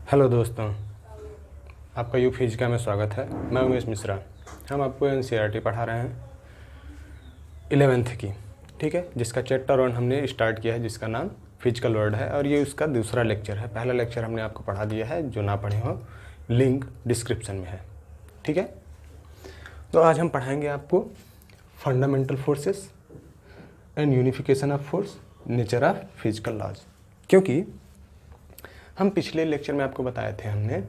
Hello दोस्तों, आपका you फिजिका में स्वागत है। मैं उमेश मिश्रा। हम आपको एनसीईआरटी पढ़ा रहे हैं 11th की, ठीक है, जिसका चैप्टर 1 हमने स्टार्ट किया है, जिसका नाम फिजिकल वर्ल्ड है और ये उसका दूसरा लेक्चर है। पहला लेक्चर हमने आपको पढ़ा दिया है, जो ना पढ़े हो लिंक डिस्क्रिप्शन में है, ठीक है। तो आज हम पढ़ाएंगे आपको fundamental forces and unification of force, nature of physical laws. क्योंकि हम पिछले लेक्चर में आपको बताए थे हमने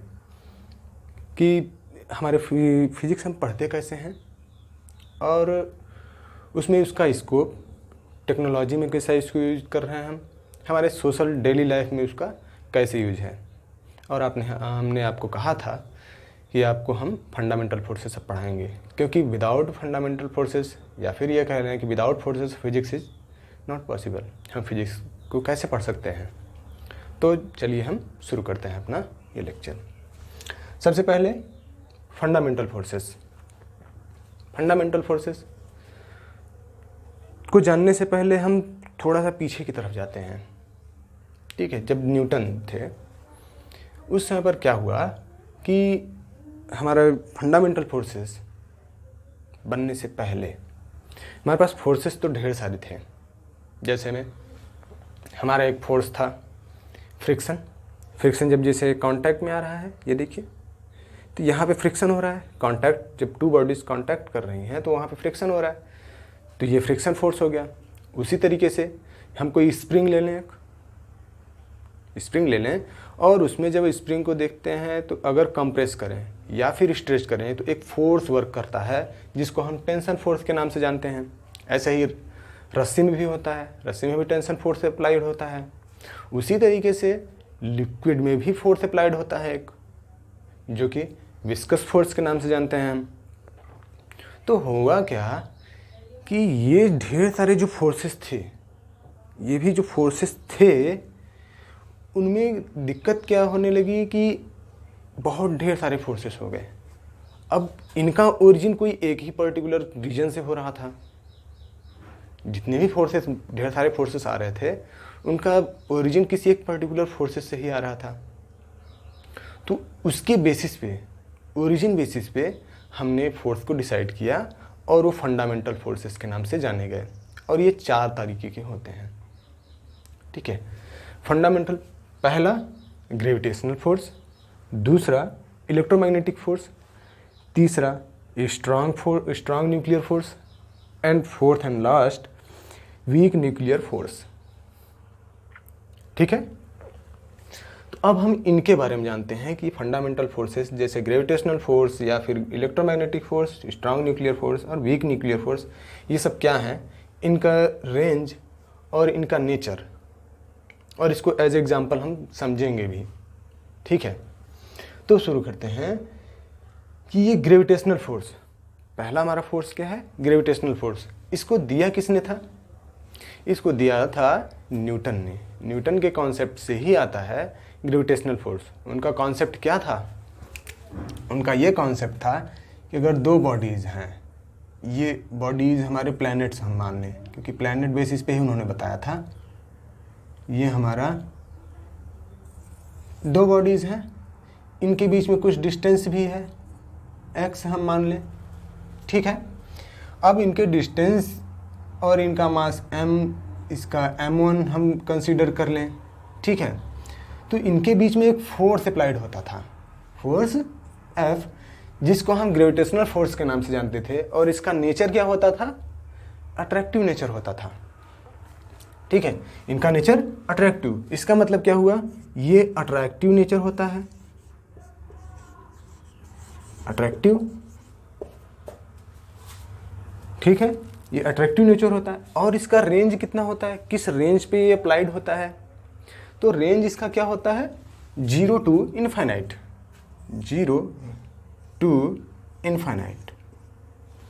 कि हमारे फिजिक्स हम पढ़ते कैसे हैं और उसमें उसका स्कोप, टेक्नोलॉजी में कैसा इसको यूज कर रहे हैं हम, हमारे सोशल डेली लाइफ में उसका कैसे यूज है। और हमने आपको कहा था कि आपको हम फंडामेंटल फोर्सेस सब पढ़ाएंगे, क्योंकि विदाउट फंडामेंटल फोर्सेस, या फिर ये कह रहे हैं कि without forces physics is not possible. हम फिजिक्स को कैसे पढ़ सकते हैं। तो चलिए हम शुरू करते हैं अपना ये लेक्चर। सबसे पहले फंडामेंटल फोर्सेस। फंडामेंटल फोर्सेस को जानने से पहले हम थोड़ा सा पीछे की तरफ जाते हैं, ठीक है। जब न्यूटन थे उस समय पर क्या हुआ कि हमारा फंडामेंटल फोर्सेस बनने से पहले हमारे पास फोर्सेस तो ढेर सारे थे। जैसे में हमारा एक फोर्स था फ्रिक्शन। फ्रिक्शन जब जैसे कांटेक्ट में आ रहा है, ये देखिए, तो यहाँ पे फ्रिक्शन हो रहा है। कांटेक्ट, जब टू बॉडीज कांटेक्ट कर रही हैं तो वहाँ पे फ्रिक्शन हो रहा है, तो ये फ्रिक्शन फोर्स हो गया। उसी तरीके से हम कोई स्प्रिंग ले लें, स्प्रिंग ले लें और उसमें जब स्प्रिंग को देखते हैं तो अगर कंप्रेस करें या फिर स्ट्रेच करें तो एक फोर्स वर्क करता है, जिसको हम टेंशन फोर्स के नाम से जानते हैं। ऐसे ही रस्सी में भी होता है, रस्सी में भी टेंशन फोर्स अप्लाइड होता है। उसी तरीके से लिक्विड में भी फोर्स अप्लाइड होता है एक, जो कि विस्कस फोर्स के नाम से जानते हैं हम। तो हुआ क्या कि ये ढेर सारे जो फोर्सेस थे, ये भी जो फोर्सेस थे, उनमें दिक्कत क्या होने लगी कि बहुत ढेर सारे फोर्सेस हो गए। अब इनका ओरिजिन कोई एक ही पर्टिकुलर रीजन से हो रहा था। जितने भी फोर्सेस, ढेर सारे फोर्सेस आ रहे थे, उनका ओरिजिन किसी एक पर्टिकुलर फोर्सेस से ही आ रहा था। तो उसके बेसिस पे, ओरिजिन बेसिस पे हमने फोर्स को डिसाइड किया और वो फंडामेंटल फोर्सेस के नाम से जाने गए। और ये 4 तरीके के होते हैं, ठीक है। फंडामेंटल, पहला ग्रेविटेशनल फोर्स, दूसरा इलेक्ट्रोमैग्नेटिक फोर्स, तीसरा strong nuclear force, and fourth and last weak nuclear force, ठीक है। तो अब हम इनके बारे में जानते हैं कि फंडामेंटल फोर्सेस जैसे ग्रेविटेशनल फोर्स या फिर electromagnetic force, strong nuclear force और वीक न्यूक्लियर फोर्स, ये सब क्या हैं, इनका रेंज और इनका नेचर, और इसको एज एग्जांपल हम समझेंगे भी, ठीक है। तो शुरू करते हैं कि ये ग्रेविटेशनल फोर्स, पहला हमारा फोर्स क्या है, ग्रेविटेशनल फोर्स। इसको दिया किसने था? इसको दिया था न्यूटन ने। न्यूटन के कॉन्सेप्ट से ही आता है ग्रेविटेशनल फोर्स। उनका कॉन्सेप्ट क्या था? उनका ये कॉन्सेप्ट था कि अगर 2 बॉडीज़ हैं, ये बॉडीज़ हमारे प्लैनेट्स हम मान लें, क्योंकि प्लैनेट बेसिस पे ही उन्होंने बताया था। ये हमारा 2 बॉडीज़ हैं, इनके बीच में कुछ डिस्टेंस भी है, x हम मान लें, ठीक है। अब इनके डिस्टेंस और इनका मास m, इसका m1 हम कंसीडर कर लें, ठीक है। तो इनके बीच में एक फोर्स अप्लाइड होता था, फोर्स F, जिसको हम ग्रेविटेशनल फोर्स के नाम से जानते थे। और इसका नेचर क्या होता था? अट्रैक्टिव नेचर होता था, ठीक है। इनका नेचर अट्रैक्टिव, इसका मतलब क्या हुआ, ये अट्रैक्टिव नेचर होता है, अट्रैक्टिव, ठीक है, ये अट्रैक्टिव नेचर होता है। और इसका रेंज कितना होता है, किस रेंज पे ये अप्लाइड होता है? तो रेंज इसका क्या होता है, 0 to इनफाइनाइट, 0 to इनफाइनाइट,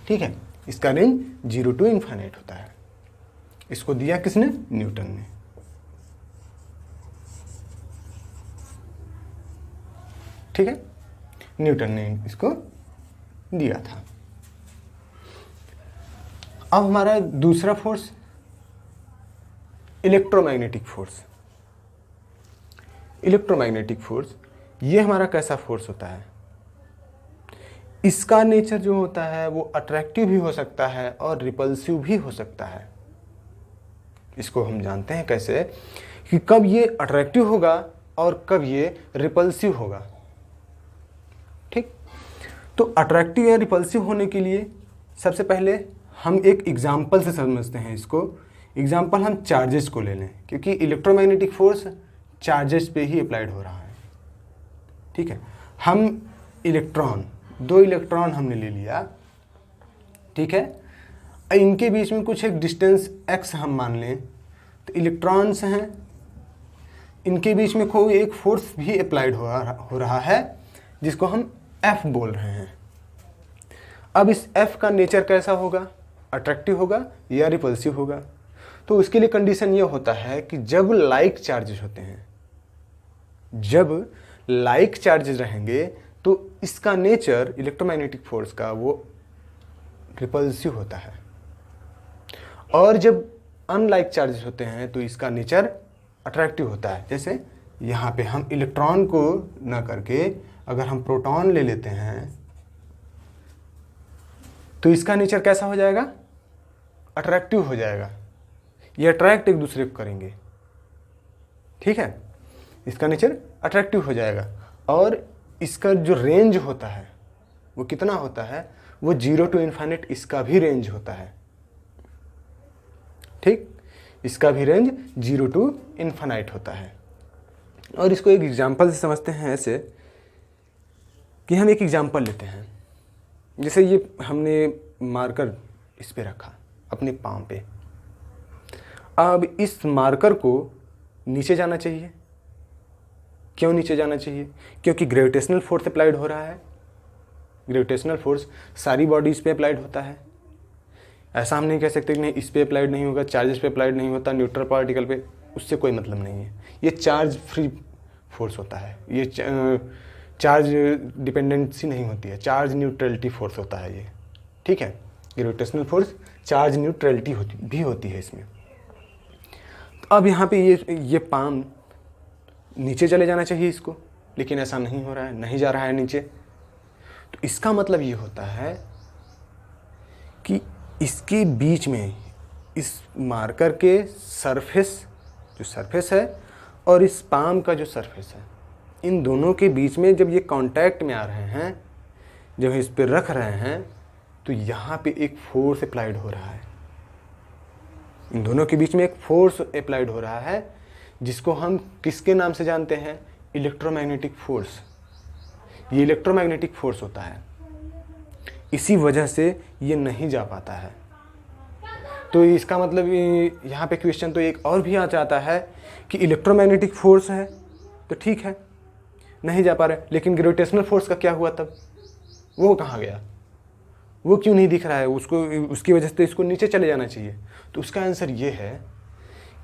ठीक है। इसका रेंज 0 to इनफाइनाइट होता है। इसको दिया किसने? न्यूटन ने, ठीक है, न्यूटन ने इसको दिया था। अब हमारा दूसरा force electromagnetic force. Electromagnetic force ये हमारा कैसा फोर्स होता है, इसका नेचर जो होता है वो अट्रैक्टिव भी हो सकता है और रिपल्सिव भी हो सकता है। इसको हम जानते हैं कैसे, कि कब ये अट्रैक्टिव होगा और कब ये रिपल्सिव होगा। ठीक, तो अट्रैक्टिव या रिपल्सिव होने के लिए सबसे पहले हम एक एग्जाम्पल से समझते हैं इसको। एग्जाम्पल हम चार्जेस को ले लें, क्योंकि इलेक्ट्रोमैग्नेटिक फोर्स चार्जेस पे ही अप्लाइड हो रहा है। ठीक है, हम इलेक्ट्रॉन, 2 इलेक्ट्रॉन हमने ले लिया, ठीक है, इनके बीच में कुछ एक डिस्टेंस x हम मान लें, तो इलेक्ट्रॉन्स हैं, इनके बीच में कोई एक फोर्स भी अप्लाइड हो रहा है जिसको हम F बोल रहे हैं। अब इस F का नेचर कैसा होगा, अट्रैक्टिव होगा या रिपल्सिव होगा। तो उसके लिए कंडीशन ये होता है कि जब लाइक चार्जेस होते हैं, जब लाइक चार्जेस रहेंगे तो इसका नेचर इलेक्ट्रोमैग्नेटिक फोर्स का वो रिपल्सिव होता है, और जब अनलाइक चार्जेस होते हैं तो इसका नेचर अट्रैक्टिव होता है। जैसे यहाँ पे हम इलेक्ट्रॉन को ना करके अगर हम प्रोटॉन ले लेते हैं तो इसका नेचर कैसा हो जाएगा, अट्रैक्टिव हो जाएगा। ये अट्रैक्ट एक दूसरे को करेंगे, ठीक है, इसका नेचर अट्रैक्टिव हो जाएगा। और इसका जो रेंज होता है वो कितना होता है, वो 0 to इन्फाइनाइट इसका भी रेंज होता है। ठीक, इसका भी रेंज 0 to इन्फाइनाइट होता है। और इसको एक एग्जांपल से समझते हैं ऐसे कि हम एक एग्जांपल लेते हैं। जैसे ये हमने मार्कर इस पे रखा अपने पाम पे, अब इस मार्कर को नीचे जाना चाहिए। क्यों नीचे जाना चाहिए, क्योंकि ग्रेविटेशनल फोर्स अप्लाइड हो रहा है। ग्रेविटेशनल फोर्स सारी बॉडीज पे अप्लाइड होता है। ऐसा हम नहीं कह सकते कि नहीं इस पे अप्लाइड नहीं होगा, चार्जेस पे अप्लाइड नहीं होता, न्यूट्रल पार्टिकल पे, उससे कोई मतलब नहीं है। ये चार्ज फ्री फोर्स होता है, ये चार्ज डिपेंडेंसी नहीं होती है, चार्ज न्यूट्रलिटी फोर्स होता है ये। ठीक है, ग्रेविटेशनल फोर्स चार्ज न्यूट्रलिटी भी होती है इसमें। तो अब यहाँ पे ये पाम नीचे चले जाना चाहिए इसको, लेकिन ऐसा नहीं हो रहा है, नहीं जा रहा है नीचे। तो इसका मतलब ये होता है कि इसके बीच में इस मार्कर के सरफेस, जो सरफेस है, और इस पाम का जो सरफेस है, इन दोनों के बीच में जब ये कांटेक्ट में आ रहे हैं, जब इस पर रख रहे हैं, तो यहाँ पे एक फोर्स अप्लाइड हो रहा है। इन दोनों के बीच में एक फोर्स अप्लाइड हो रहा है जिसको हम किसके नाम से जानते हैं, इलेक्ट्रोमैग्नेटिक फोर्स। ये इलेक्ट्रोमैग्नेटिक फोर्स होता है, इसी वजह से ये नहीं जा पाता है। तो इसका मतलब यहाँ पे क्वेश्चन तो एक और भी आ जाता है कि इलेक्ट्रोमैग्नेटिक फोर्स है तो ठीक है, नहीं जा पा रहे, लेकिन ग्रेविटेशनल फोर्स का क्या हुआ तब, वो कहाँ गया, वो क्यों नहीं दिख रहा है उसको, उसकी वजह से तो इसको नीचे चले जाना चाहिए। तो उसका आंसर ये है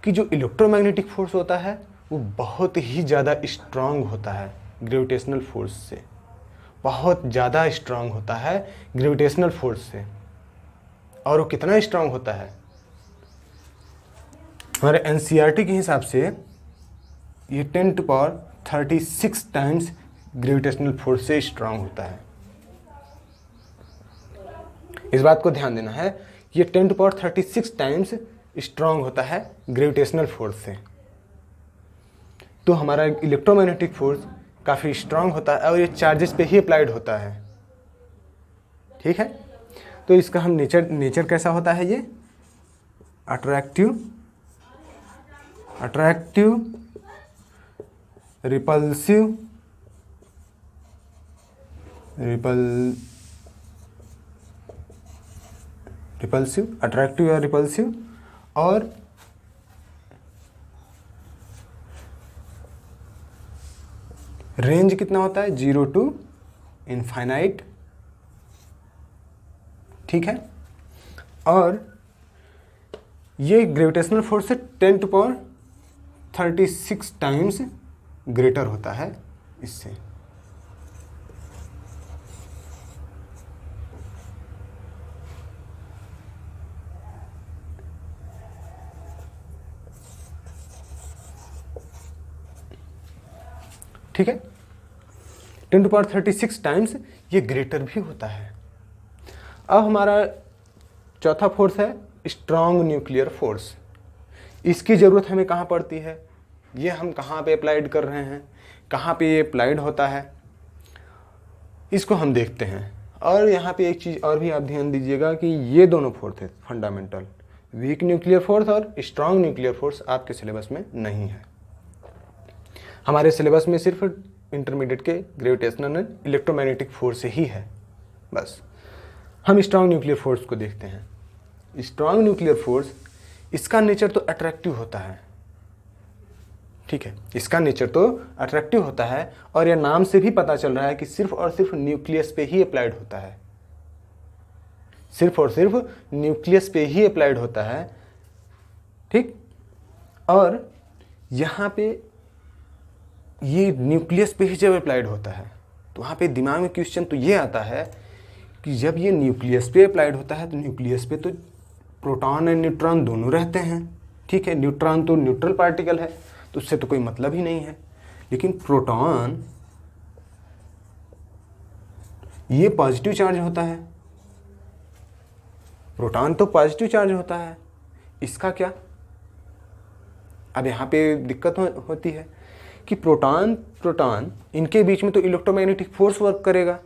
कि जो इलेक्ट्रोमैग्नेटिक फोर्स होता है वो बहुत ही ज़्यादा स्ट्रांग होता है ग्रेविटेशनल फोर्स से, बहुत ज़्यादा स्ट्रांग होता है ग्रेविटेशनल फोर्स से। और वो कितना स्ट्रांग होता है, हमारे एनसीईआरटी के हिसाब से ये 10⁻36 टाइम्स ग्रेविटेशनल फोर्स से स्ट्रांग होता है। इस बात को ध्यान देना है, ये 10⁻36 टाइम्स स्ट्रांग होता है ग्रेविटेशनल फोर्स से। तो हमारा इलेक्ट्रोमैग्नेटिक फोर्स काफ़ी स्ट्रांग होता है और ये चार्जेस पे ही अप्लाइड होता है। ठीक है, तो इसका हम नेचर कैसा होता है, ये अट्रैक्टिव, रिपल्सिव, अट्रैक्टिव या रिपल्सिव, और रेंज कितना होता है, 0 to इनफाइनाइट। ठीक है, और ये ग्रेविटेशनल फोर्स से 10⁻36 टाइम्स ग्रेटर होता है इससे। ठीक है, 10⁻36 टाइम्स ये ग्रेटर भी होता है। अब हमारा चौथा फोर्स है स्ट्रॉन्ग न्यूक्लियर फोर्स। इसकी ज़रूरत हमें कहाँ पड़ती है, ये हम कहाँ पे अप्लाइड कर रहे हैं, कहाँ पे ये अप्लाइड होता है, इसको हम देखते हैं। और यहाँ पे एक चीज़ और भी आप ध्यान दीजिएगा कि ये दोनों फोर्स है फंडामेंटल, वीक न्यूक्लियर फोर्स और स्ट्रॉन्ग न्यूक्लियर फोर्स आपके सिलेबस में नहीं है। हमारे सिलेबस में सिर्फ इंटरमीडिएट के ग्रेविटेशनल एंड इलेक्ट्रोमैग्नेटिक फोर्स ही है बस। हम स्ट्रॉन्ग न्यूक्लियर फोर्स को देखते हैं। स्ट्रॉन्ग न्यूक्लियर फोर्स, इसका नेचर तो अट्रैक्टिव होता है, ठीक है, इसका नेचर तो अट्रैक्टिव होता है और यह नाम से भी पता चल रहा है कि सिर्फ और सिर्फ न्यूक्लियस पे ही अप्लाइड होता है, सिर्फ और सिर्फ न्यूक्लियस पे ही अप्लाइड होता है, ठीक। और यहाँ पे ये न्यूक्लियस पे ही जब अप्लाइड होता है तो वहाँ पे दिमाग में क्वेश्चन तो ये आता है कि जब ये न्यूक्लियस पे अप्लाइड होता है तो न्यूक्लियस पे तो प्रोटॉन एंड न्यूट्रॉन दोनों रहते हैं, ठीक है। न्यूट्रॉन तो न्यूट्रल पार्टिकल है तो उससे तो कोई मतलब ही नहीं है, लेकिन प्रोटॉन ये पॉजिटिव चार्ज होता है, प्रोटॉन तो पॉजिटिव चार्ज होता है, इसका क्या। अब यहाँ पे दिक्कत होती है कि प्रोटॉन इनके बीच में तो इलेक्ट्रोमैग्नेटिक फोर्स वर्क करेगा,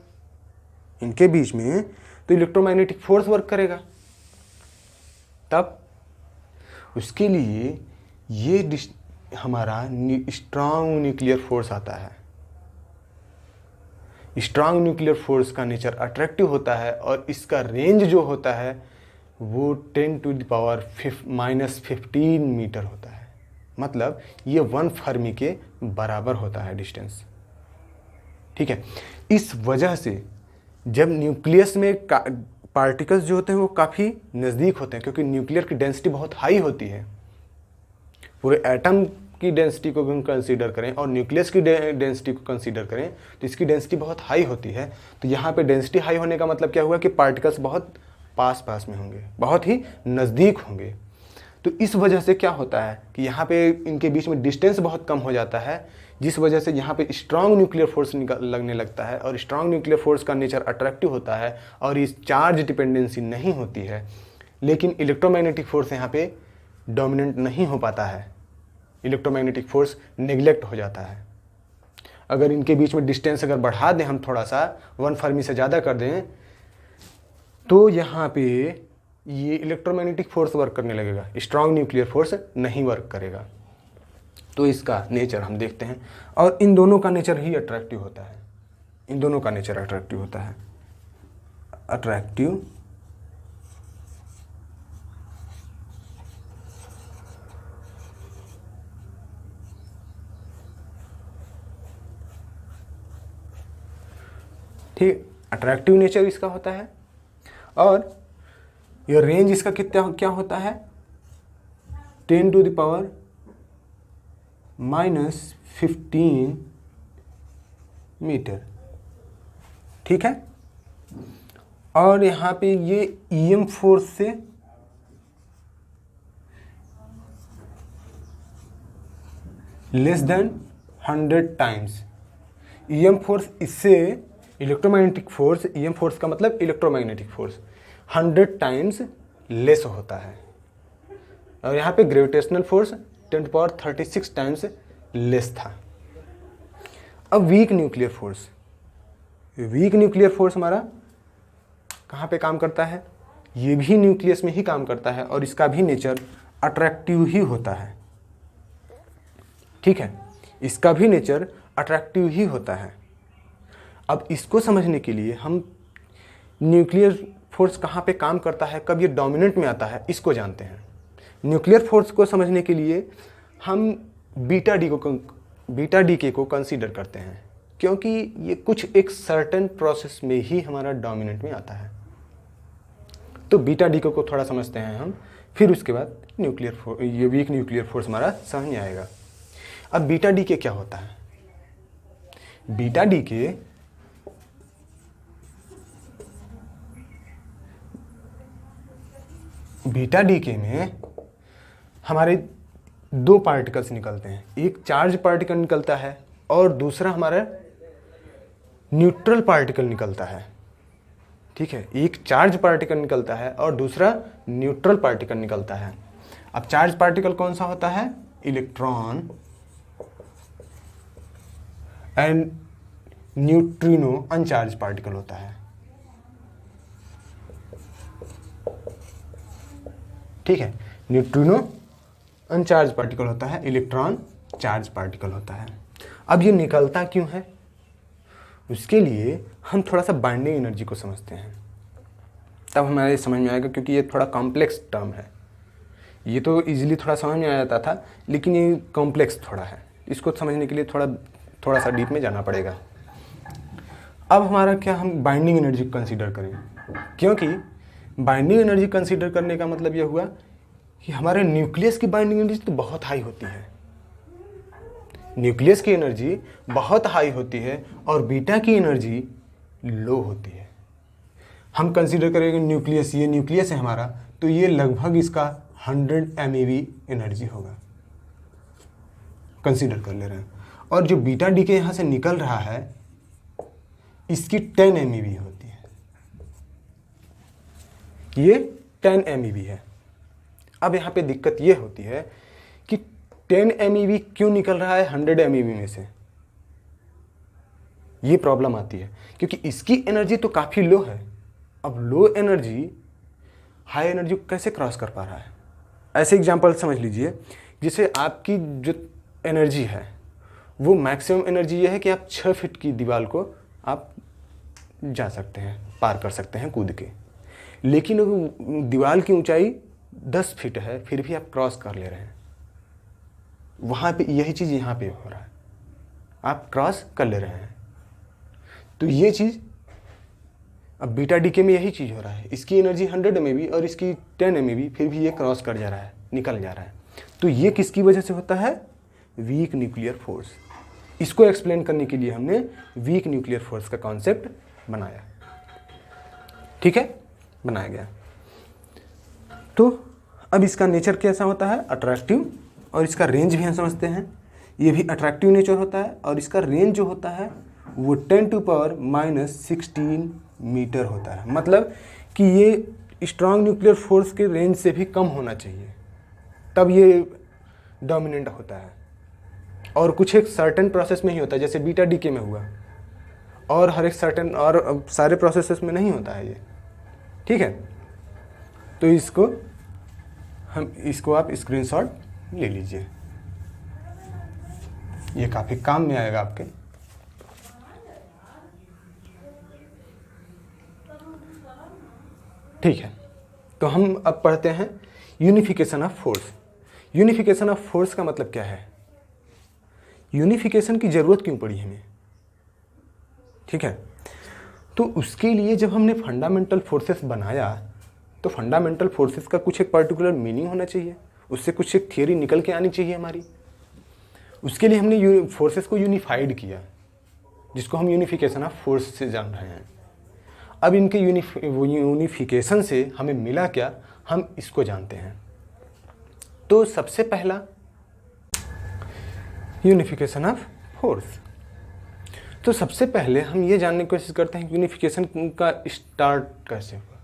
इनके बीच में तो इलेक्ट्रोमैग्नेटिक फोर्स वर्क करेगा, तब उसके लिए ये हमारा स्ट्रॉन्ग न्यूक्लियर फोर्स आता है। स्ट्रॉन्ग न्यूक्लियर फोर्स का नेचर अट्रैक्टिव होता है और इसका रेंज जो होता है वो 10⁻⁻15 मीटर होता है, मतलब ये 1 फर्मी के बराबर होता है डिस्टेंस, ठीक है। इस वजह से जब न्यूक्लियस में पार्टिकल्स जो होते हैं वो काफ़ी नज़दीक होते हैं, क्योंकि न्यूक्लियर की डेंसिटी बहुत हाई होती है। पूरे एटम की डेंसिटी को हम कंसीडर करें और न्यूक्लियस की डेंसिटी को कंसीडर करें तो इसकी डेंसिटी बहुत हाई होती है। तो यहाँ पे डेंसिटी हाई होने का मतलब क्या हुआ कि पार्टिकल्स बहुत पास में होंगे, बहुत ही नज़दीक होंगे। तो इस वजह से क्या होता है कि यहाँ पे इनके बीच में डिस्टेंस बहुत कम हो जाता है, जिस वजह से यहाँ पे स्ट्रॉन्ग न्यूक्लियर फोर्स लगने लगता है। और स्ट्रॉन्ग न्यूक्लियर फोर्स का नेचर अट्रैक्टिव होता है और इस चार्ज डिपेंडेंसी नहीं होती है, लेकिन इलेक्ट्रोमैग्नेटिक फोर्स यहाँ पे डोमिनेंट नहीं हो पाता है, इलेक्ट्रोमैग्नेटिक फोर्स नेग्लेक्ट हो जाता है। अगर इनके बीच में डिस्टेंस अगर बढ़ा दें हम थोड़ा सा, 1 फर्मी से ज़्यादा कर दें, तो यहाँ पे ये इलेक्ट्रोमैग्नेटिक फोर्स वर्क करने लगेगा, स्ट्रॉन्ग न्यूक्लियर फोर्स नहीं वर्क करेगा। तो इसका नेचर हम देखते हैं और इन दोनों का नेचर ही अट्रैक्टिव होता है, इन दोनों का नेचर अट्रैक्टिव होता है, अट्रैक्टिव ठीक, अट्रैक्टिव नेचर इसका होता है। और ये रेंज इसका कितना क्या होता है 10⁻⁻15 मीटर, ठीक है। और यहाँ पे ये ईएम फोर्स से less than 100 times. EM force इससे इलेक्ट्रोमैग्नेटिक फोर्स, ईएम फोर्स का मतलब इलेक्ट्रोमैग्नेटिक फोर्स 100 टाइम्स लेस होता है। और यहाँ पे ग्रेविटेशनल फोर्स 10⁻36 टाइम्स लेस था। अब weak nuclear force, weak nuclear force हमारा कहाँ पे काम करता है, ये भी न्यूक्लियस में ही काम करता है और इसका भी नेचर अट्रैक्टिव ही होता है, ठीक है, इसका भी नेचर अट्रैक्टिव ही होता है। अब इसको समझने के लिए हम न्यूक्लियर फोर्स कहाँ पे काम करता है, कब ये डोमिनेंट में आता है, इसको जानते हैं। न्यूक्लियर फोर्स को समझने के लिए हम बीटा डीके को कंसीडर करते हैं, क्योंकि ये कुछ एक सर्टेन प्रोसेस में ही हमारा डोमिनेंट में आता है। तो बीटा डीके को थोड़ा समझते हैं हम, फिर उसके बाद ये वीक न्यूक्लियर फोर्स हमारा समझ में आएगा। अब बीटा डीके क्या होता है, बीटा डीके में हमारे 2 पार्टिकल्स निकलते हैं, एक चार्ज पार्टिकल निकलता है और दूसरा हमारा न्यूट्रल पार्टिकल निकलता है, ठीक है। एक चार्ज पार्टिकल निकलता है और दूसरा न्यूट्रल पार्टिकल निकलता है। अब चार्ज पार्टिकल कौन सा होता है? इलेक्ट्रॉन, एंड न्यूट्रिनो अनचार्ज पार्टिकल होता है, ठीक है। न्यूट्रिनो अनचार्ज पार्टिकल होता है, इलेक्ट्रॉन चार्ज पार्टिकल होता है। अब ये निकलता क्यों है, उसके लिए हम थोड़ा सा बाइंडिंग एनर्जी को समझते हैं, तब हमारे समझ में आएगा, क्योंकि ये थोड़ा कॉम्प्लेक्स टर्म है। ये तो इजीली थोड़ा समझ में आ जाता था, लेकिन ये कॉम्प्लेक्स थोड़ा है, इसको समझने के लिए थोड़ा सा डीप में जाना पड़ेगा। अब हमारा क्या, हम बाइंडिंग एनर्जी कंसीडर करें, क्योंकि बाइंडिंग एनर्जी कंसीडर करने का मतलब यह हुआ कि हमारे न्यूक्लियस की बाइंडिंग एनर्जी तो बहुत हाई होती है, न्यूक्लियस की एनर्जी बहुत हाई होती है और बीटा की एनर्जी लो होती है। हम कंसीडर करेंगे न्यूक्लियस, ये न्यूक्लियस है हमारा, तो ये लगभग इसका 100 MeV एनर्जी होगा, कंसीडर कर ले रहे हैं। और जो बीटा डीके यहाँ से निकल रहा है, इसकी 10 MeV होती है, ये 10 MeV है। अब यहाँ पे दिक्कत ये होती है कि 10 MeV क्यों निकल रहा है 100 MeV में से, ये प्रॉब्लम आती है, क्योंकि इसकी एनर्जी तो काफ़ी लो है। अब लो एनर्जी हाई एनर्जी को कैसे क्रॉस कर पा रहा है? ऐसे एग्जांपल समझ लीजिए, जैसे आपकी जो एनर्जी है वो मैक्सिमम एनर्जी ये है कि आप 6 फीट की दीवार को आप जा सकते हैं, पार कर सकते हैं कूद के, लेकिन दीवार की ऊंचाई 10 फीट है, फिर भी आप क्रॉस कर ले रहे हैं। वहाँ पे यही चीज़ यहाँ पे हो रहा है, आप क्रॉस कर ले रहे हैं। तो ये चीज़ अब बीटा डीके में यही चीज़ हो रहा है, इसकी एनर्जी 100 MeV और इसकी 10 MeV, फिर भी ये क्रॉस कर जा रहा है, निकल जा रहा है। तो ये किसकी वजह से होता है? Weak nuclear force. इसको एक्सप्लेन करने के लिए हमने वीक न्यूक्लियर फोर्स का कॉन्सेप्ट बनाया, ठीक है, बनाया गया। तो अब इसका नेचर कैसा होता है? अट्रैक्टिव, और इसका रेंज भी हम समझते हैं, ये भी अट्रैक्टिव नेचर होता है, और इसका रेंज जो होता है वो 10⁻⁻16 मीटर होता है। मतलब कि ये स्ट्रॉन्ग न्यूक्लियर फोर्स के रेंज से भी कम होना चाहिए, तब ये डोमिनेंट होता है। और कुछ एक सर्टेन प्रोसेस में ही होता है, जैसे बीटा डीके में हुआ, और हर एक सर्टेन और सारे प्रोसेसेस में नहीं होता है ये, ठीक है। तो इसको आप स्क्रीनशॉट ले लीजिए, ये काफ़ी काम में आएगा आपके। ठीक है, तो हम अब पढ़ते हैं unification of force. Unification of force का मतलब क्या है, यूनिफिकेशन की ज़रूरत क्यों पड़ी हमें, ठीक है। तो उसके लिए जब हमने फंडामेंटल फोर्सेस बनाया, तो फंडामेंटल फोर्सेस का कुछ एक पर्टिकुलर मीनिंग होना चाहिए, उससे कुछ एक थियरी निकल के आनी चाहिए हमारी। उसके लिए हमने फोर्सेस को यूनिफाइड किया, जिसको हम यूनिफिकेशन ऑफ फोर्स से जान रहे हैं। अब इनके यूनिफिकेशन से हमें मिला क्या, हम इसको जानते हैं। तो सबसे पहला यूनिफिकेशन ऑफ फोर्स, तो सबसे पहले हम ये जानने की कोशिश करते हैं कि यूनिफिकेशन का स्टार्ट कैसे हुआ।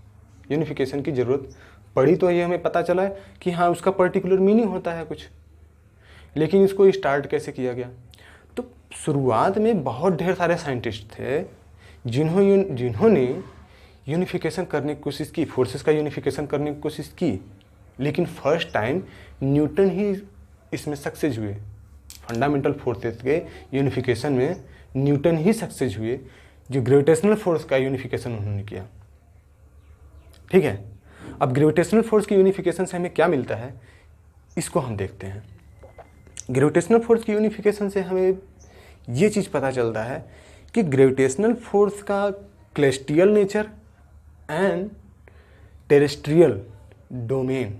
यूनिफिकेशन की ज़रूरत पड़ी तो ये हमें पता चला है कि हाँ उसका पर्टिकुलर मीनिंग होता है कुछ, लेकिन इसको स्टार्ट कैसे किया गया। तो शुरुआत में बहुत ढेर सारे साइंटिस्ट थे जिन्होंने यूनिफिकेशन करने की कोशिश की, फोर्सेस का यूनिफिकेशन करने की कोशिश की, लेकिन फर्स्ट टाइम न्यूटन ही इसमें सक्सेस हुए। फंडामेंटल फोर्सेस के यूनिफिकेशन में न्यूटन ही सक्सेस हुए, जो ग्रेविटेशनल फोर्स का यूनिफिकेशन उन्होंने किया, ठीक है। अब ग्रेविटेशनल फोर्स की यूनिफिकेशन से हमें क्या मिलता है, इसको हम देखते हैं। ग्रेविटेशनल फोर्स की यूनिफिकेशन से हमें ये चीज़ पता चलता है कि ग्रेविटेशनल फोर्स का क्लेस्टियल नेचर एंड टेरेस्ट्रियल डोमेन,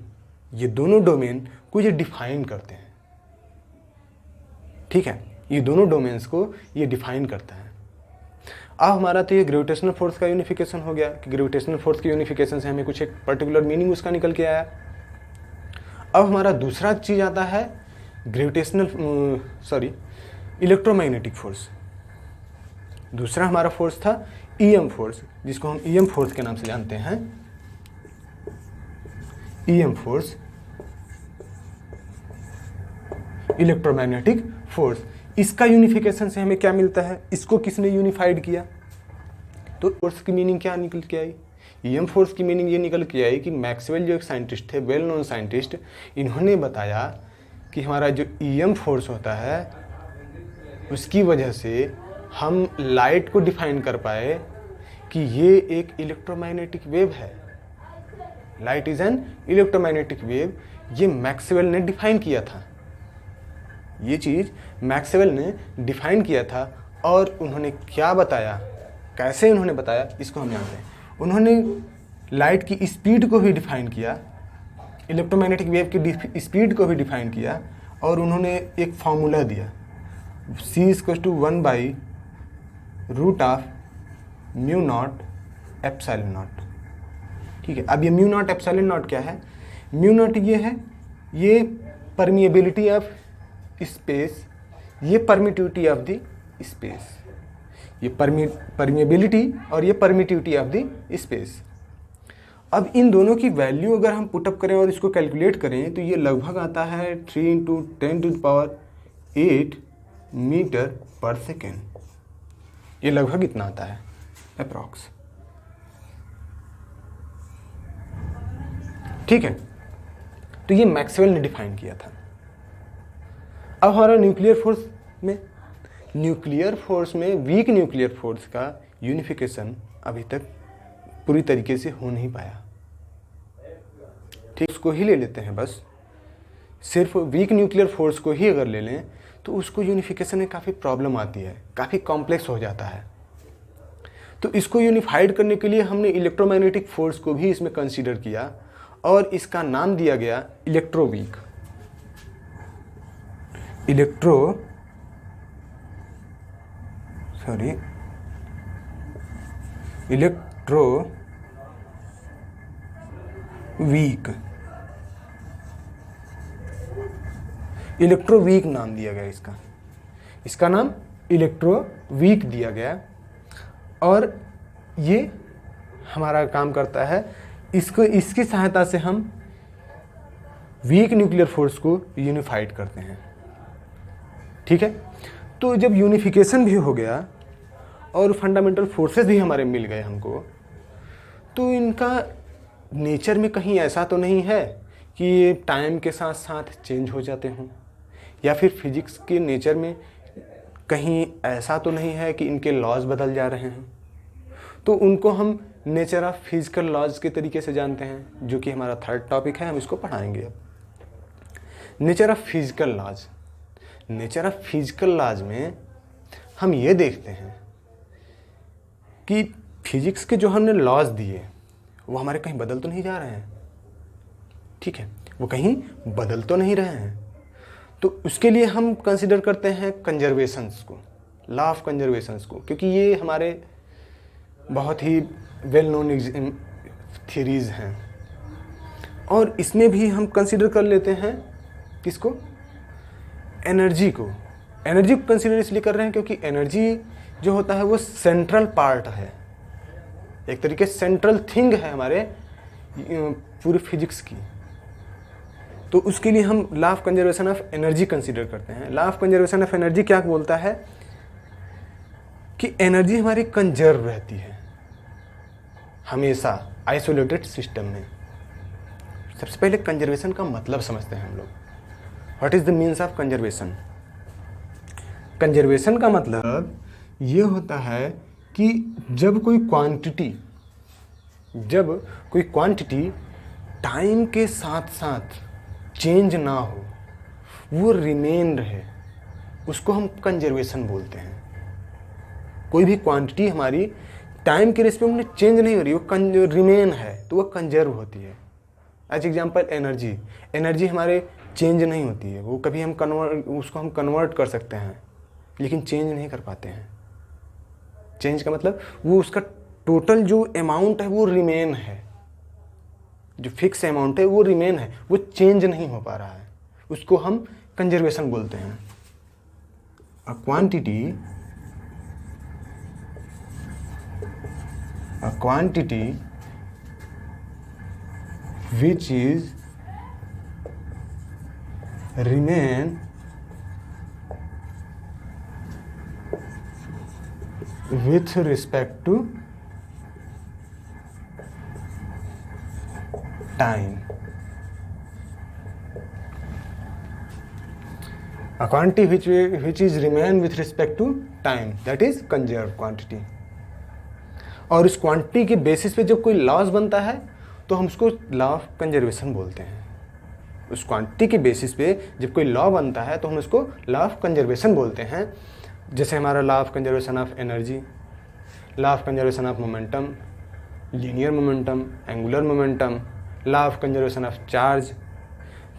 ये दोनों डोमेन को ये डिफाइन करते हैं, ठीक है। ये दोनों डोमेन्स को ये डिफाइन करता है। अब हमारा तो ये ग्रेविटेशनल फोर्स का यूनिफिकेशन हो गया कि ग्रेविटेशनल फोर्स की यूनिफिकेशन से हमें कुछ एक पर्टिकुलर मीनिंग उसका निकल के आया। अब हमारा दूसरा चीज़ आता है इलेक्ट्रोमैग्नेटिक फोर्स। दूसरा हमारा फोर्स था ईएम फोर्स, जिसको हम ईएम फोर्स के नाम से जानते हैं, ईएम फोर्स, इलेक्ट्रोमैग्नेटिक फोर्स। इसका यूनिफिकेशन से हमें क्या मिलता है, इसको किसने यूनिफाइड किया, तो फोर्स की मीनिंग क्या निकल के आई, ईएम फोर्स की मीनिंग ये निकल के आई कि मैक्सवेल जो एक साइंटिस्ट थे, वेल नोन साइंटिस्ट, इन्होंने बताया कि हमारा जो ईएम फोर्स होता है उसकी वजह से हम लाइट को डिफाइन कर पाए कि ये एक इलेक्ट्रोमैग्नेटिक वेव है। Light is an electromagnetic wave, ये मैक्सवेल ने डिफाइन किया था, ये चीज़ मैक्सवेल ने डिफाइन किया था। और उन्होंने क्या बताया, कैसे उन्होंने बताया, इसको हम जानते हैं। उन्होंने लाइट की स्पीड को भी डिफाइन किया, इलेक्ट्रोमैग्नेटिक वेव की स्पीड को भी डिफाइन किया, और उन्होंने एक फार्मूला दिया, c=1/√μ0ε0। ठीक है, अब ये μ0ε0 क्या है, μ0 ये है, ये परमिएबिलिटी ऑफ स्पेस, ये परमिटिविटी ऑफ द स्पेस, ये परमिएबिलिटी और ये परमिटिविटी ऑफ द स्पेस। अब इन दोनों की वैल्यू अगर हम पुटअप करें और इसको कैलकुलेट करें तो ये लगभग आता है 3 × 10⁸ मीटर पर सेकेंड, ये लगभग इतना आता है अप्रॉक्स। ठीक है, तो ये मैक्सवेल ने डिफाइन किया था। अब हमारा न्यूक्लियर फोर्स में वीक न्यूक्लियर फोर्स का यूनिफिकेशन अभी तक पूरी तरीके से हो नहीं पाया। ठीक, उसको ही ले लेते हैं, बस सिर्फ वीक न्यूक्लियर फोर्स को ही अगर ले लें तो उसको यूनिफिकेशन में काफ़ी प्रॉब्लम आती है, काफ़ी कॉम्प्लेक्स हो जाता है। तो इसको यूनिफाइड करने के लिए हमने इलेक्ट्रोमैग्नेटिक फोर्स को भी इसमें कंसीडर किया और इसका नाम दिया गया इलेक्ट्रोवीक। इलेक्ट्रोवीक नाम दिया गया इसका नाम इलेक्ट्रोवीक दिया गया। और ये हमारा काम करता है, इसकी सहायता से हम वीक न्यूक्लियर फोर्स को यूनिफाइड करते हैं। ठीक है, तो जब यूनिफिकेशन भी हो गया और फंडामेंटल फोर्सेस भी हमारे मिल गए हमको, तो इनका नेचर में कहीं ऐसा तो नहीं है कि ये टाइम के साथ साथ चेंज हो जाते हों, या फिर फिजिक्स के नेचर में कहीं ऐसा तो नहीं है कि इनके लॉज बदल जा रहे हैं। तो उनको हम नेचर ऑफ फिजिकल लॉज के तरीके से जानते हैं, जो कि हमारा थर्ड टॉपिक है, हम इसको पढ़ाएंगे अब। Nature of physical laws, nature of physical laws में हम ये देखते हैं कि फिजिक्स के जो हमने लॉज दिए वो हमारे कहीं बदल तो नहीं जा रहे हैं। ठीक है, वो कहीं बदल तो नहीं रहे हैं। तो उसके लिए हम कंसिडर करते हैं कंजर्वेशंस को, लॉ ऑफ कंजर्वेशंस को, क्योंकि ये हमारे बहुत ही वेल नोन थियरीज हैं। और इसमें भी हम कंसिडर कर लेते हैं किसको, एनर्जी को। एनर्जी को कंसिडर इसलिए कर रहे हैं क्योंकि एनर्जी जो होता है वो सेंट्रल पार्ट है, एक तरीके से सेंट्रल थिंग है हमारे पूरी फिजिक्स की। तो उसके लिए हम law of conservation of energy consider करते हैं। Law of conservation of energy क्या बोलता है कि एनर्जी हमारी कंजर्व रहती है हमेशा आइसोलेटेड सिस्टम में। सबसे पहले कंजर्वेशन का मतलब समझते हैं हम लोग। What is the means of conservation? Conservation का मतलब ये होता है कि जब कोई क्वांटिटी टाइम के साथ साथ चेंज ना हो, वो रिमेन रहे, उसको हम कंजर्वेशन बोलते हैं। कोई भी क्वांटिटी हमारी टाइम के रेस्पेक्ट में चेंज नहीं हो रही, वो रिमेन है, तो वो कंजर्व होती है। एज एग्जांपल एनर्जी हमारे चेंज नहीं होती है, वो कभी हम उसको हम कन्वर्ट कर सकते हैं लेकिन चेंज नहीं कर पाते हैं। चेंज का मतलब वो उसका टोटल जो अमाउंट है वो रिमेन है, जो फिक्स अमाउंट है वो रिमेन है, वो चेंज नहीं हो पा रहा है, उसको हम कंजर्वेशन बोलते हैं। A quantity quantity which is remain with respect to time. A quantity which is remain with respect to time, that is conserved quantity. और इस क्वांटिटी के बेसिस पे जब कोई लॉस बनता है तो हम उसको लॉ ऑफ कंजर्वेशन बोलते हैं। उस क्वांटिटी के बेसिस पे जब कोई लॉ बनता है तो हम उसको लॉ ऑफ कंजर्वेशन बोलते हैं। जैसे हमारा law of conservation of energy, law of conservation of momentum, linear momentum, angular momentum, law of conservation of charge,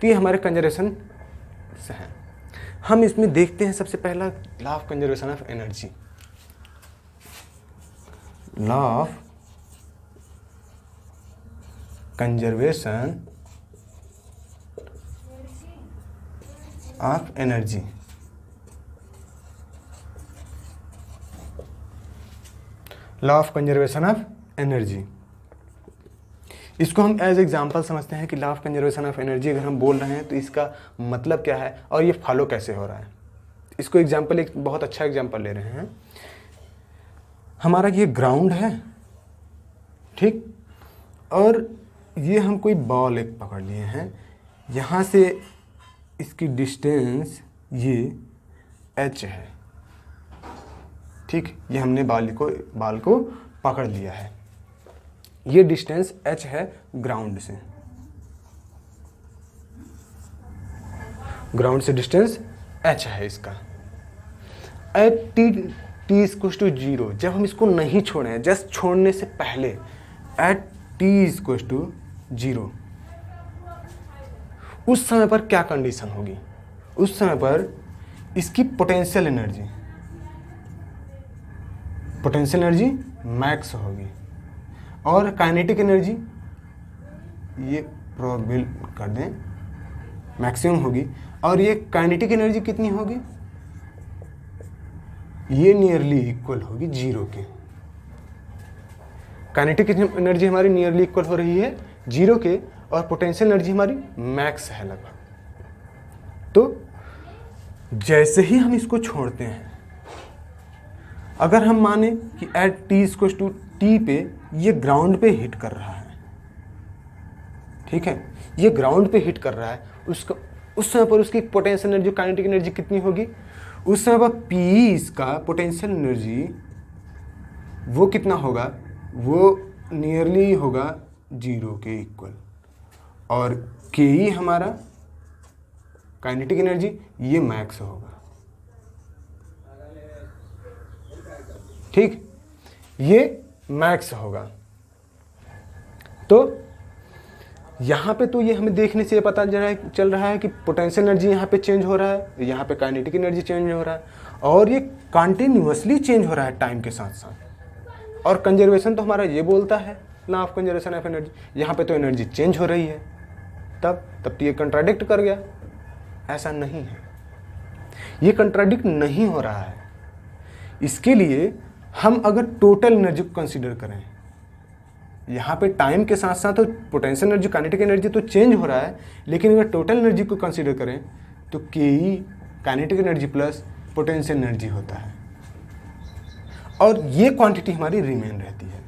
तो ये हमारे कंजर्वेशन से हैं। हम इसमें देखते हैं सबसे पहला law of conservation of energy. Law of conservation of energy. Law of conservation of energy, इसको हम एज एग्जांपल समझते हैं कि law of conservation of energy अगर हम बोल रहे हैं तो इसका मतलब क्या है और ये फॉलो कैसे हो रहा है। इसको एग्जांपल, एक बहुत अच्छा एग्जांपल ले रहे हैं। हमारा ये ग्राउंड है, ठीक, और ये हम कोई बॉल एक पकड़ लिए हैं, यहाँ से इसकी डिस्टेंस ये h है, ठीक, ये हमने बाल को पकड़ लिया है। ये डिस्टेंस h है ग्राउंड से, ग्राउंड से डिस्टेंस h है इसका। एट t इक्वल्स टू 0, जब हम इसको नहीं छोड़े, जस्ट छोड़ने से पहले, एट t इक्वल्स टू 0, उस समय पर क्या कंडीशन होगी? उस समय पर इसकी पोटेंशियल एनर्जी मैक्स होगी और काइनेटिक एनर्जी, ये प्रोबेबल कर दें, मैक्सिमम होगी। और ये काइनेटिक एनर्जी कितनी होगी? ये नियरली इक्वल होगी 0 के। काइनेटिक एनर्जी हमारी नियरली इक्वल हो रही है 0 के और पोटेंशियल एनर्जी हमारी मैक्स है लगभग। तो जैसे ही हम इसको छोड़ते हैं, अगर हम माने कि at t equals to t पे ये ग्राउंड पे हिट कर रहा है, ठीक है, ये ग्राउंड पे हिट कर रहा है, उसका उस समय पर उसकी पोटेंशियल एनर्जी, काइनेटिक एनर्जी कितनी होगी? उस समय पर p इसका पोटेंशियल एनर्जी वो कितना होगा? वो नियरली होगा 0 के इक्वल। और ke हमारा काइनेटिक एनर्जी, ये मैक्स होगा, ठीक, ये मैक्स होगा। तो यहाँ पे तो ये हमें देखने से ये पता चल रहा है कि पोटेंशियल एनर्जी यहाँ पे चेंज हो रहा है, यहाँ पे काइनेटिक एनर्जी चेंज हो रहा है, और ये कंटिन्यूअसली चेंज हो रहा है टाइम के साथ साथ। और कंजर्वेशन तो हमारा ये बोलता है, law of conservation of energy, यहाँ पे तो एनर्जी चेंज हो रही है, तब तो ये कंट्राडिक्ट कर गया। ऐसा नहीं है, ये कंट्राडिक्ट नहीं हो रहा है। इसके लिए हम अगर टोटल एनर्जी को कंसीडर करें, यहाँ पे टाइम के साथ साथ तो पोटेंशियल एनर्जी, काइनेटिक एनर्जी तो चेंज हो रहा है, लेकिन अगर टोटल एनर्जी को कंसीडर करें तो के kinetic energy plus potential energy होता है, और ये क्वांटिटी हमारी रिमेन रहती है।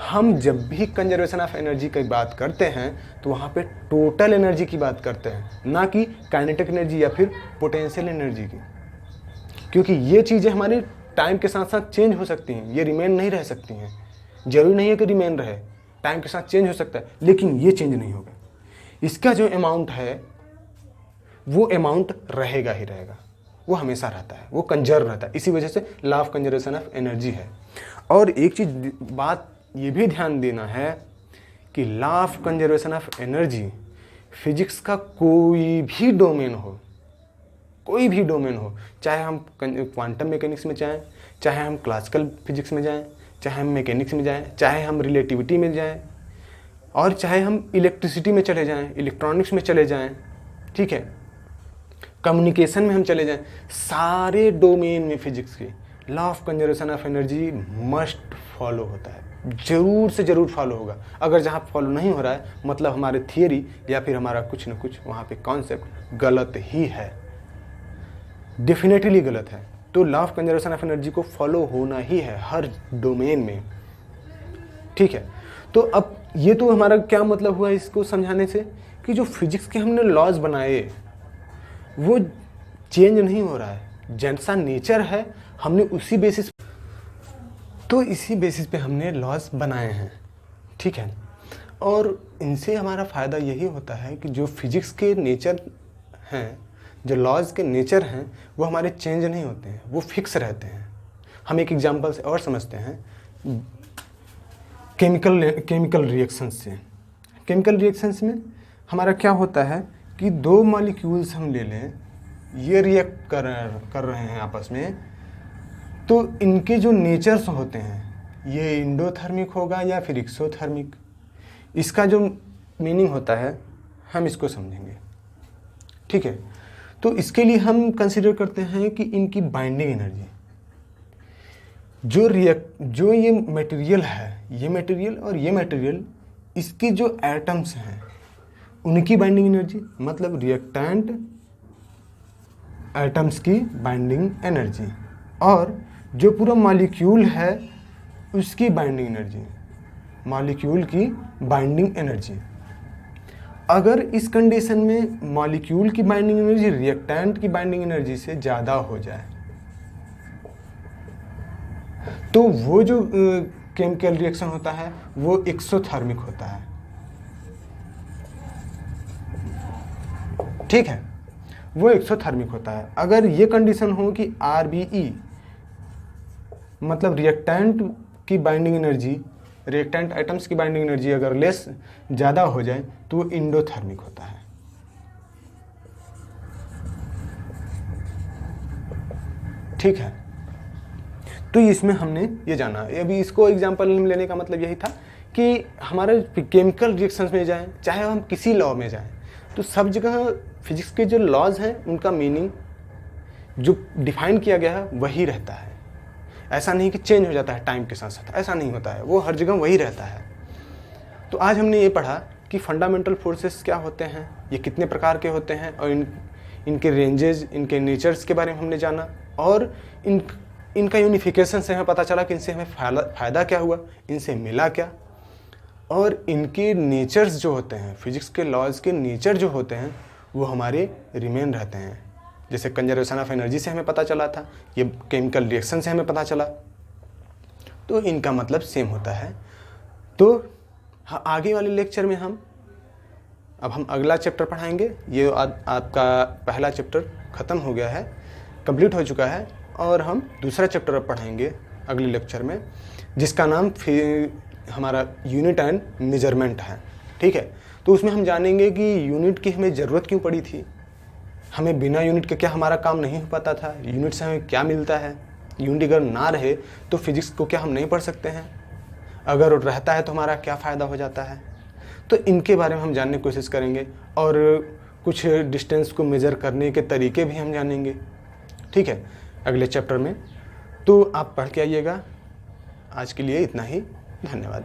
हम जब भी कंजर्वेशन ऑफ एनर्जी की बात करते हैं तो वहाँ पे टोटल एनर्जी की बात करते हैं, ना कि काइनेटिक एनर्जी या फिर पोटेंशियल एनर्जी की, क्योंकि ये चीज़ें हमारी टाइम के साथ साथ चेंज हो सकती हैं, ये रिमेन नहीं रह सकती हैं। जरूरी नहीं है कि रिमेन रहे, टाइम के साथ चेंज हो सकता है, लेकिन ये चेंज नहीं होगा। इसका जो अमाउंट है वो अमाउंट रहेगा ही रहेगा, वो हमेशा रहता है, वो कंजर्व रहता है। इसी वजह से law of conservation of energy है। और एक चीज़ बात ये भी ध्यान देना है कि law of conservation of energy physics का कोई भी डोमेन हो, कोई भी डोमेन हो, चाहे हम क्वांटम मैकेनिक्स में जाएं, चाहे हम क्लासिकल फिजिक्स में जाएं, चाहे हम मैकेनिक्स में जाएं, चाहे हम रिलेटिविटी में जाएं, और चाहे हम इलेक्ट्रिसिटी में चले जाएं, इलेक्ट्रॉनिक्स में चले जाएं, ठीक है, कम्युनिकेशन में हम चले जाएं, सारे डोमेन में फिजिक्स की law of conservation of energy must follow होता है। ज़रूर से ज़रूर फॉलो होगा। अगर जहाँ फॉलो नहीं हो रहा है मतलब हमारे थियरी या फिर हमारा कुछ ना कुछ वहाँ पे कॉन्सेप्ट गलत ही है, डेफिनेटली गलत है। तो law of conservation of energy को फॉलो होना ही है हर डोमेन में, ठीक है। तो अब ये तो हमारा क्या मतलब हुआ इसको समझाने से कि जो फिजिक्स के हमने लॉज बनाए वो चेंज नहीं हो रहा है, जैसा नेचर है हमने उसी बेसिस, तो इसी बेसिस पे हमने लॉज बनाए हैं, ठीक है। और इनसे हमारा फ़ायदा यही होता है कि जो फिजिक्स के नेचर हैं, जो लॉज के नेचर हैं वो हमारे चेंज नहीं होते हैं, वो फिक्स रहते हैं। हम एक एग्जांपल से और समझते हैं, केमिकल रिएक्शंस से। केमिकल रिएक्शंस में हमारा क्या होता है कि दो मॉलिक्यूल्स हम ले लें, ये रिएक्ट कर रहे हैं आपस में, तो इनके जो नेचर्स होते हैं ये एंडोथर्मिक होगा या फिर एक्सोथर्मिक, इसका जो मीनिंग होता है हम इसको समझेंगे, ठीक है। तो इसके लिए हम कंसीडर करते हैं कि इनकी बाइंडिंग एनर्जी, जो ये मटेरियल है, ये मटेरियल और ये मटेरियल, इसके जो एटम्स हैं उनकी बाइंडिंग एनर्जी, मतलब रिएक्टेंट एटम्स की बाइंडिंग एनर्जी, और जो पूरा मॉलिक्यूल है उसकी बाइंडिंग एनर्जी, मॉलिक्यूल की बाइंडिंग एनर्जी। अगर इस कंडीशन में मॉलिक्यूल की बाइंडिंग एनर्जी रिएक्टेंट की बाइंडिंग एनर्जी से ज़्यादा हो जाए तो वो जो केमिकल रिएक्शन होता है वो एक्सोथर्मिक होता है, ठीक है, वो एक्सोथर्मिक होता है। अगर ये कंडीशन हो कि RBE मतलब रिएक्टेंट की बाइंडिंग एनर्जी, रिएक्टेंट एटम्स की बाइंडिंग एनर्जी अगर लेस ज़्यादा हो जाए तो वो इंडोथर्मिक होता है, ठीक है। तो इसमें हमने ये जाना, अभी इसको एग्जांपल लेने का मतलब यही था कि हमारे केमिकल रिएक्शंस में जाएं, चाहे हम किसी लॉ में जाएं, तो सब जगह फिजिक्स के जो लॉज हैं उनका मीनिंग जो डिफाइन किया गया है वही रहता है। ऐसा नहीं कि चेंज हो जाता है टाइम के साथ साथ, ऐसा नहीं होता है, वो हर जगह वही रहता है। तो आज हमने ये पढ़ा कि फंडामेंटल फोर्सेस क्या होते हैं, ये कितने प्रकार के होते हैं, और इनके रेंजेस, इनके नेचर्स के बारे में हमने जाना, और इनका यूनिफिकेशन से हमें पता चला कि इनसे हमें फ़ायदा क्या हुआ, इनसे मिला क्या, और इनके नेचर्स जो होते हैं, फिजिक्स के लॉज के नेचर जो होते हैं वो हमारे रिमेन रहते हैं। जैसे कंजर्वेशन ऑफ एनर्जी से हमें पता चला था, ये केमिकल रिएक्शन से हमें पता चला, तो इनका मतलब सेम होता है। तो आगे वाले लेक्चर में हम अगला चैप्टर पढ़ाएंगे। ये आपका पहला चैप्टर ख़त्म हो गया है, कंप्लीट हो चुका है, और हम दूसरा चैप्टर अब पढ़ाएंगे अगले लेक्चर में, जिसका नाम हमारा यूनिट एंड मेजरमेंट है, ठीक है। तो उसमें हम जानेंगे कि यूनिट की हमें ज़रूरत क्यों पड़ी थी, हमें बिना यूनिट के क्या हमारा काम नहीं हो पाता था, यूनिट से हमें क्या मिलता है, यूनिट अगर ना रहे तो फिजिक्स को क्या हम नहीं पढ़ सकते हैं, अगर रहता है तो हमारा क्या फ़ायदा हो जाता है। तो इनके बारे में हम जानने की कोशिश करेंगे, और कुछ डिस्टेंस को मेज़र करने के तरीके भी हम जानेंगे, ठीक है, अगले चैप्टर में। तो आप पढ़ के आइएगा। आज के लिए इतना ही, धन्यवाद।